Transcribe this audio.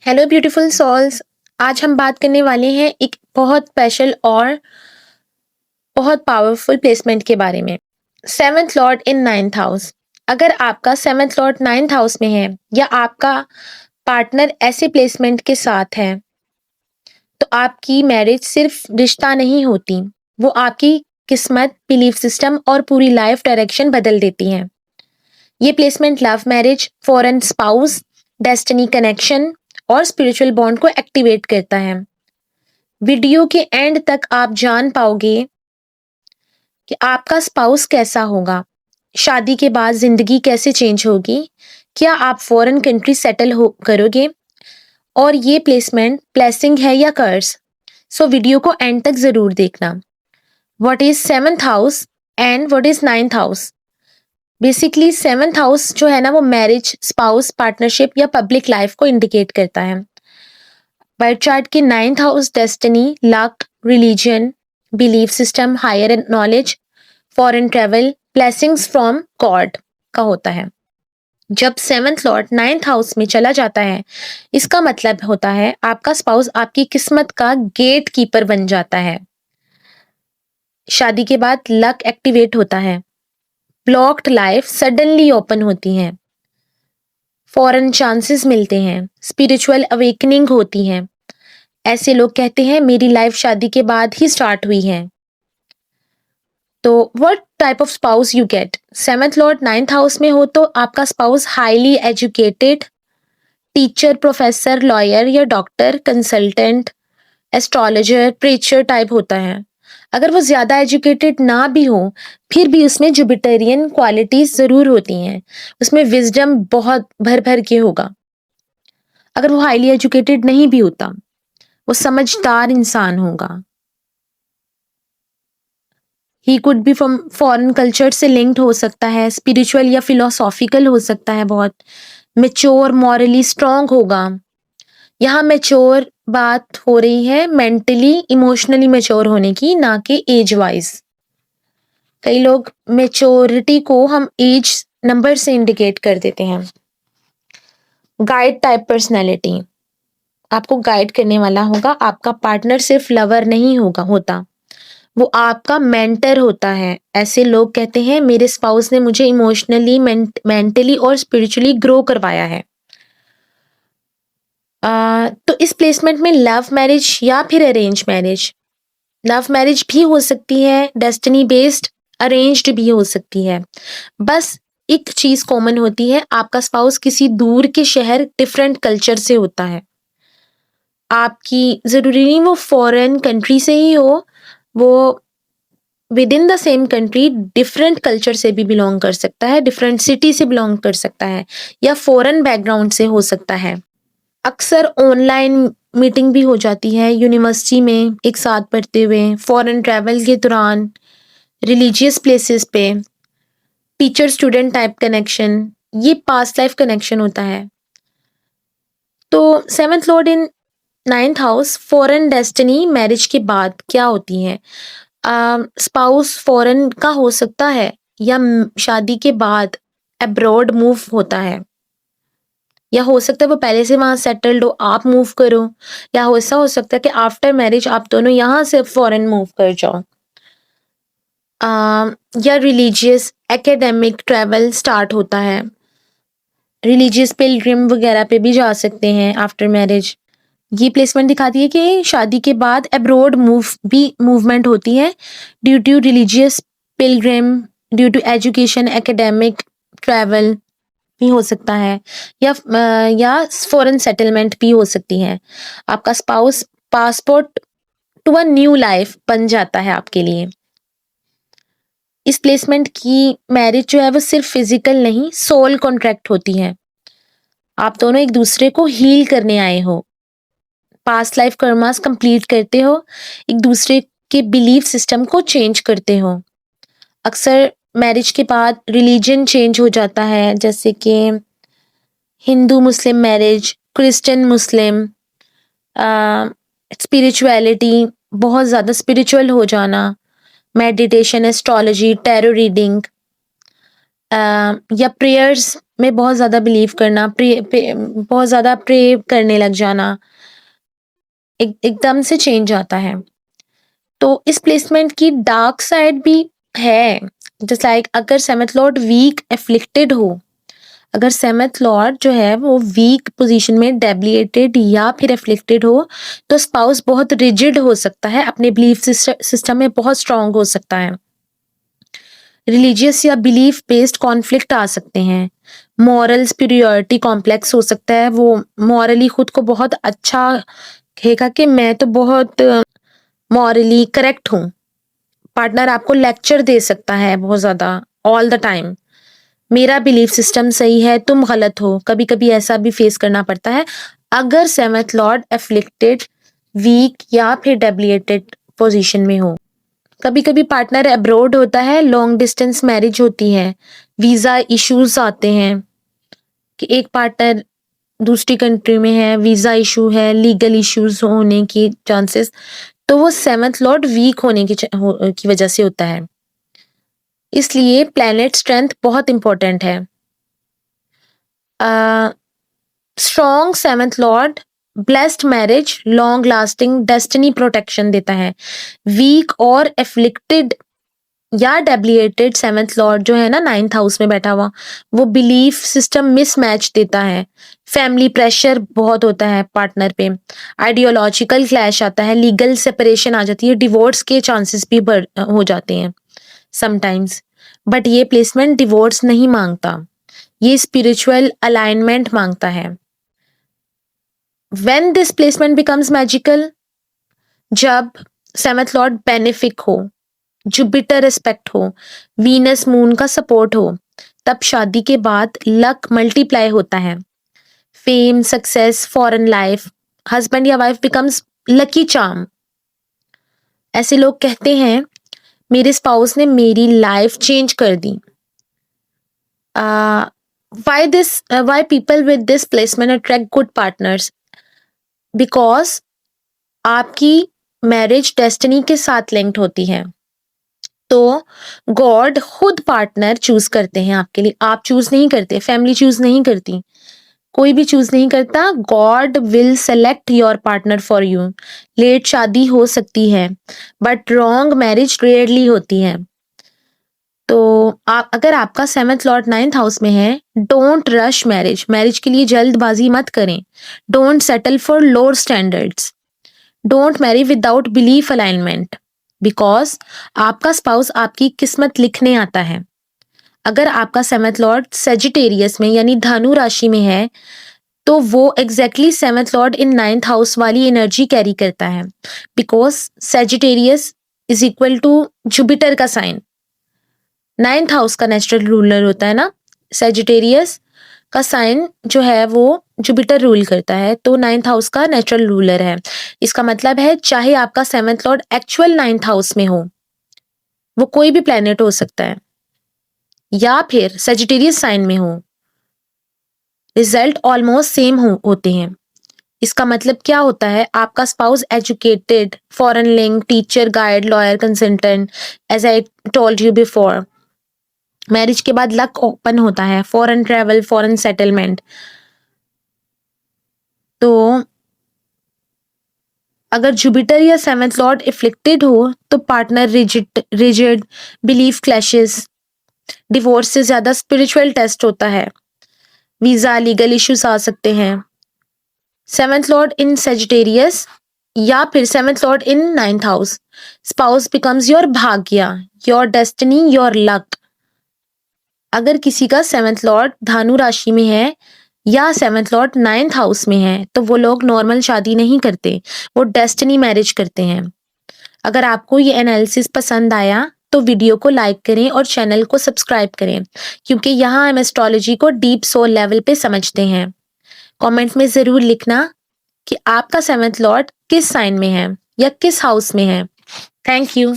Hello beautiful souls. आज हम बात करने वाले हैं एक बहुत स्पेशल और बहुत पावरफुल प्लेसमेंट के बारे में। Seventh lord in ninth house. अगर आपका सेवंथ लॉर्ड नाइन्थ हाउस में है या आपका पार्टनर ऐसे प्लेसमेंट के साथ है तो आपकी मैरिज सिर्फ रिश्ता नहीं होती, वो आपकी किस्मत, बिलीफ सिस्टम और पूरी लाइफ डायरेक्शन बदल देती हैं। ये placement love marriage, foreign spouse, destiny connection और स्पिरिचुअल बॉन्ड को एक्टिवेट करता है। वीडियो के एंड तक आप जान पाओगे कि आपका स्पाउस कैसा होगा, शादी के बाद जिंदगी कैसे चेंज होगी, क्या आप फॉरेन कंट्री सेटल हो करोगे और ये प्लेसमेंट ब्लेसिंग है या कर्स। सो वीडियो को एंड तक जरूर देखना। What is seventh house and what is ninth house. Basically seventh house जो है ना, वो मैरिज, स्पाउस, पार्टनरशिप या पब्लिक लाइफ को इंडिकेट करता है। बर्थ चार्ट की ninth house destiny, luck, religion, belief system, higher knowledge, foreign travel, blessings from God का होता है। जब सेवंथ लॉर्ड नाइन्थ हाउस में चला जाता है, इसका मतलब होता है आपका स्पाउस आपकी किस्मत का गेट कीपर बन जाता है। शादी के बाद लक एक्टिवेट होता है, ब्लॉक्ड लाइफ सडनली ओपन होती है, फॉरेन चांसेस मिलते हैं, स्पिरिचुअल अवेकनिंग होती है। ऐसे लोग कहते हैं मेरी लाइफ शादी के बाद ही स्टार्ट हुई है। तो what type of spouse you get. Seventh lord ninth house में हो तो आपका spouse highly educated, teacher, professor, lawyer या doctor, consultant, astrologer, preacher type होता है। अगर वो ज्यादा एजुकेटेड ना भी हो, फिर भी उसमें जुपिटेरियन क्वालिटीज जरूर होती हैं, उसमें विजडम बहुत भर भर के होगा। अगर वो हाईली एजुकेटेड नहीं भी होता, वो समझदार इंसान होगा। He could be from foreign culture से लिंक्ड हो सकता है, स्पिरिचुअल या फिलोसॉफिकल हो सकता है, बहुत मेच्योर, मॉरली स्ट्रांग होगा। यहाँ मेच्योर बात हो रही है मेंटली, इमोशनली मेच्योर होने की, ना कि एज वाइज। कई लोग मेच्योरिटी को हम एज नंबर से इंडिकेट कर देते हैं। गाइड टाइप पर्सनैलिटी, आपको गाइड करने वाला होगा। आपका पार्टनर सिर्फ लवर नहीं होता, वो आपका मेंटर होता है। ऐसे लोग कहते हैं मेरे स्पाउस ने मुझे इमोशनली, मेंटली और स्पिरिचुअली ग्रो करवाया है। तो इस प्लेसमेंट में लव मैरिज या फिर अरेंज मैरिज, लव मैरिज भी हो सकती है, डेस्टिनी बेस्ड अरेंज्ड भी हो सकती है। बस एक चीज कॉमन होती है, आपका स्पाउस किसी दूर के शहर, डिफरेंट कल्चर से होता है। आपकी जरूरी नहीं वो फॉरेन कंट्री से ही हो, वो with in the same country different culture से भी बिलोंग कर सकता है, डिफरेंट सिटी से बिलोंग कर सकता है या फॉरेन बैकग्राउंड से हो सकता है। अक्सर ऑनलाइन मीटिंग भी हो जाती है, यूनिवर्सिटी में एक साथ पढ़ते हुए, फॉरेन ट्रैवल के दौरान, रिलीजियस प्लेसेस पे, टीचर स्टूडेंट टाइप कनेक्शन, ये पास्ट लाइफ कनेक्शन होता है। तो seventh lord in ninth house, foreign destiny marriage के बाद क्या होती है। स्पाउस फॉरेन का हो सकता है या शादी के बाद अब्रॉड मूव होता है, या हो सकता है वो पहले से वहां सेटल्ड हो, आप मूव करो, या ऐसा हो सकता है कि आफ्टर मैरिज आप दोनों यहाँ से फॉरेन मूव कर जाओ। या रिलीजियस एकेडमिक ट्रैवल स्टार्ट होता है, रिलीजियस पिलग्रिम वगैरह पे भी जा सकते हैं आफ्टर मैरिज। ये प्लेसमेंट दिखाती है कि शादी के बाद अब्रॉड मूवमेंट होती है due to religious pilgrim, due to education, academic travel भी हो सकता है, या फॉरेन सेटलमेंट भी हो सकती है। आपका spouse passport to a new life बन जाता है आपके लिए। इस प्लेसमेंट की मैरिज जो है वो सिर्फ फिजिकल नहीं, सोल कॉन्ट्रैक्ट होती है। आप दोनों एक दूसरे को हील करने आए हो, पास्ट लाइफ कर्मास कंप्लीट करते हो, एक दूसरे के बिलीफ सिस्टम को चेंज करते हो। अक्सर मैरिज के बाद रिलीजन चेंज हो जाता है, जैसे कि हिंदू मुस्लिम मैरिज, क्रिश्चियन मुस्लिम, स्पिरिचुअलिटी, बहुत ज़्यादा स्पिरिचुअल हो जाना, मेडिटेशन, एस्ट्रोलॉजी, टैरो रीडिंग, या प्रेयर्स में बहुत ज़्यादा बिलीव करना, बहुत ज़्यादा प्रे करने लग जाना, एकदम से चेंज आता है। तो इस प्लेसमेंट की डार्क साइड भी है, जस्ट लाइक अगर सेवंथ लॉर्ड वीक एफ्लिक्टेड हो, अगर सेवंथ लॉर्ड जो है वो वीक पोजीशन में डेबिलिएटेड या फिर एफ्लिक्टेड हो, तो स्पाउस बहुत रिजिड हो सकता है, अपने बिलीफ सिस्टम में बहुत स्ट्रांग हो सकता है, रिलीजियस या बिलीफ बेस्ड कॉन्फ्लिक्ट आ सकते हैं, मॉरल सुपीरियरिटी कॉम्प्लेक्स हो सकता है, वो मॉरली खुद को बहुत अच्छा कहेगा कि मैं तो बहुत मॉरली करेक्ट हूँ। पार्टनर आपको लेक्चर दे सकता है बहुत ज़्यादा ऑल द टाइम, मेरा बिलीफ सिस्टम सही है, तुम गलत हो, कभी कभी ऐसा भी फेस करना पड़ता है अगर सेवंथ लॉर्ड एफ्लिक्टेड, वीक या फिर डेबिलिएटेड पोजीशन में हो। कभी कभी पार्टनर अब्रोड होता है, लॉन्ग डिस्टेंस मैरिज होती है, वीज़ा इश्यूज आते हैं कि एक पार्टनर दूसरी कंट्री में है, वीज़ा इशू है, लीगल इश्यूज होने की चांसेस, तो वो सेवंथ लॉर्ड वीक होने की वजह से होता है। इसलिए प्लैनेट स्ट्रेंथ बहुत इंपॉर्टेंट है। Strong seventh Lord blessed marriage, long lasting destiny protection देता है। वीक और एफ्लिक्टेड या डेबिलिएटेड सेवंथ लॉर्ड जो है ना 9th हाउस में बैठा हुआ, वो बिलीफ सिस्टम मिसमैच देता है, फैमिली प्रेशर बहुत होता है पार्टनर पे, आइडियोलॉजिकल क्लैश आता है, लीगल सेपरेशन आ जाती है, डिवोर्स के चांसेस भी हो जाते हैं समटाइम्स। बट ये प्लेसमेंट डिवोर्स नहीं मांगता, ये स्पिरिचुअल अलाइनमेंट मांगता है। When this placement becomes magical, जब सेवंथ लॉर्ड बेनिफिक हो, जुपिटर एस्पेक्ट हो, वीनस मून का सपोर्ट हो, तब शादी के बाद लक मल्टीप्लाई होता है, fame, success, foreign life, husband या वाइफ बिकम्स लकी चार्म। ऐसे लोग कहते हैं मेरे स्पाउस ने मेरी लाइफ चेंज कर दी। Why people with this placement attract good partners? Because आपकी मैरिज डेस्टिनी के साथ लिंक्ड होती है, तो गॉड खुद पार्टनर चूज करते हैं आपके लिए, आप चूज नहीं करते, फैमिली चूज नहीं करती, कोई भी चूज नहीं करता, God will select your partner for you. Late शादी हो सकती है बट रॉन्ग मैरिज रेयरली होती है। तो अगर आपका सेवंथ लॉर्ड 9th हाउस में है, डोंट रश मैरिज, मैरिज के लिए जल्दबाजी मत करें, don't settle for lower standards, don't marry without belief alignment, because आपका स्पाउस आपकी किस्मत लिखने आता है। अगर आपका सेवंथ लॉर्ड सेजिटेरियस में यानी धनु राशि में है, तो वो exactly seventh lord in 9th house वाली एनर्जी कैरी करता है, because Sagittarius is equal to Jupiter का साइन, 9th हाउस का नेचुरल रूलर होता है ना, सेजिटेरियस का साइन जो है वो जुपिटर रूल करता है, तो 9th हाउस का नेचुरल रूलर है। इसका मतलब है चाहे आपका seventh Lord actual 9th house में हो, वो कोई भी प्लेनेट हो सकता है, या फिर सेजिटेरियस साइन में हो, रिजल्ट ऑलमोस्ट सेम होते हैं। इसका मतलब क्या होता है, आपका spouse educated, foreign link, teacher, guide, lawyer, consultant, as I told you before. Marriage के बाद लक ओपन होता है, फॉरेन ट्रेवल, फॉरेन सेटलमेंट। तो अगर जुपिटर या सेवंथ लॉर्ड इफ्लिक्टेड हो, तो partner rigid, belief clashes, divorce से ज्यादा स्पिरिचुअल टेस्ट होता है, वीजा, लीगल इश्यूज आ सकते हैं। सेवंथ लॉर्ड इन सेजिटेरियस या फिर seventh lord in 9th house, spouse becomes your भाग्य, योर डेस्टिनी, योर लक। अगर किसी का सेवंथ लॉर्ड धानु राशि में है या सेवंथ लॉर्ड 9th हाउस में है, तो वो लोग नॉर्मल शादी नहीं करते, वो डेस्टिनी मैरिज करते हैं। अगर आपको ये एनालिसिस पसंद आया तो वीडियो को लाइक करें और चैनल को सब्सक्राइब करें, क्योंकि यहाँ हम एस्ट्रोलॉजी को डीप सोल लेवल पे समझते हैं। कमेंट में जरूर लिखना कि आपका सेवंथ लॉर्ड किस साइन में है या किस हाउस में है। Thank you.